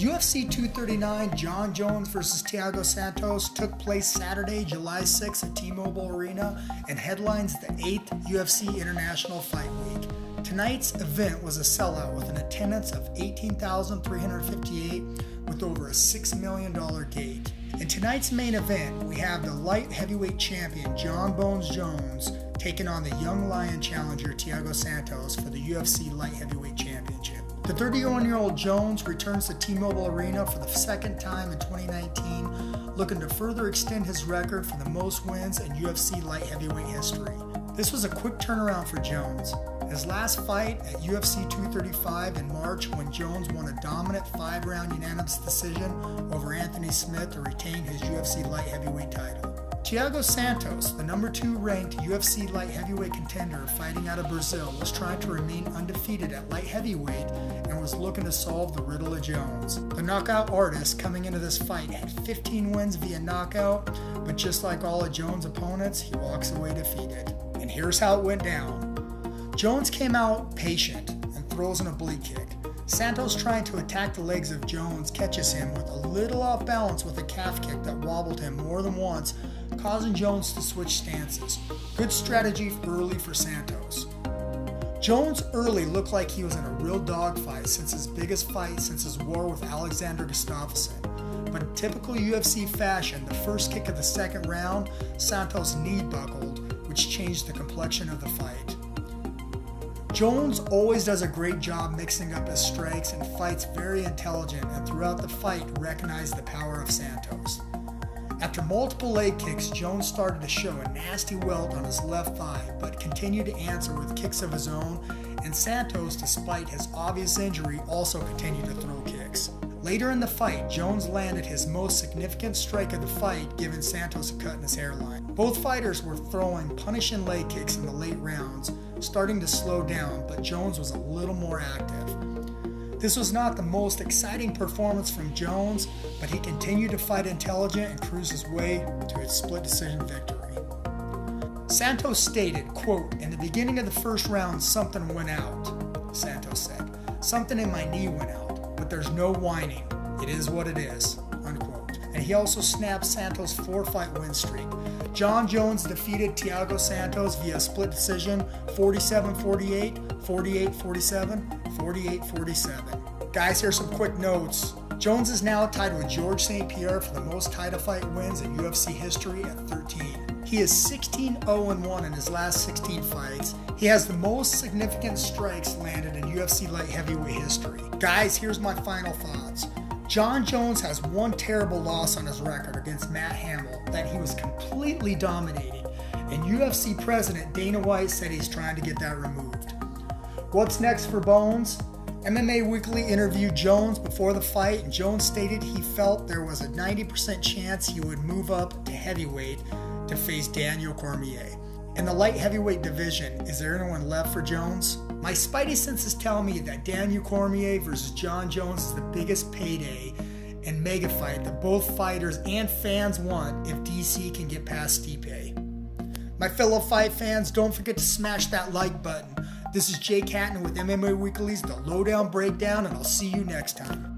UFC 239 Jon Jones vs. Thiago Santos took place Saturday, July 6th at T-Mobile Arena and headlines the 8th UFC International Fight Week. Tonight's event was a sellout with an attendance of 18,358 with over a $6 million gate. In tonight's main event, we have the light heavyweight champion Jon Bones Jones taking on the young lion challenger Thiago Santos for the UFC light heavyweight championship. The 31-year-old Jones returns to T-Mobile Arena for the second time in 2019, looking to further extend his record for the most wins in UFC light heavyweight history. This was a quick turnaround for Jones. His last fight at UFC 235 in March, when Jones won a dominant 5-round unanimous decision over Anthony Smith to retain his UFC light heavyweight title. Thiago Santos, the number 2 ranked UFC light heavyweight contender fighting out of Brazil, was trying to remain undefeated at light heavyweight and was looking to solve the riddle of Jones. The knockout artist coming into this fight had 15 wins via knockout, but just like all of Jones' opponents, he walks away defeated. And here's how it went down. Jones came out patient and throws an oblique kick. Santos, trying to attack the legs of Jones, catches him with a little off balance with a calf kick that wobbled him more than once, causing Jones to switch stances. Good strategy early for Santos. Jones early looked like he was in a real dogfight since his biggest fight since his war with Alexander Gustafsson. But in typical UFC fashion, the first kick of the second round, Santos' knee buckled, which changed the complexion of the fight. Jones always does a great job mixing up his strikes and fights very intelligent, and throughout the fight recognized the power of Santos. After multiple leg kicks, Jones started to show a nasty welt on his left thigh, but continued to answer with kicks of his own, and Santos, despite his obvious injury, also continued to throw kicks. Later in the fight, Jones landed his most significant strike of the fight, giving Santos a cut in his hairline. Both fighters were throwing punishing leg kicks in the late rounds, starting to slow down, but Jones was a little more active. This was not the most exciting performance from Jones, but he continued to fight intelligent and cruise his way to a split decision victory. Santos stated, quote, "In the beginning of the first round, something went out," Santos said. "Something in my knee went out, but there's no whining. It is what it is," unquote. And he also snapped Santos' 4-fight win streak. Jon Jones defeated Thiago Santos via split decision 47-48, 48-47, 48-47. Guys, here's some quick notes. Jones is now tied with George St. Pierre for the most title fight wins in UFC history at 13. He is 16-0-1 in his last 16 fights. He has the most significant strikes landed in UFC light heavyweight history. Guys, here's my final thoughts. Jon Jones has one terrible loss on his record against Matt Hamill that he was completely dominating, and UFC President Dana White said he's trying to get that removed. What's next for Bones? MMA Weekly interviewed Jones before the fight, and Jones stated he felt there was a 90% chance he would move up to heavyweight to face Daniel Cormier. In the light heavyweight division, is there anyone left for Jones? My spidey senses tell me that Daniel Cormier versus Jon Jones is the biggest payday and mega fight that both fighters and fans want if DC can get past Stipe. My fellow fight fans, don't forget to smash that like button. This is Jake Hatton with MMA Weekly's The Lowdown Breakdown, and I'll see you next time.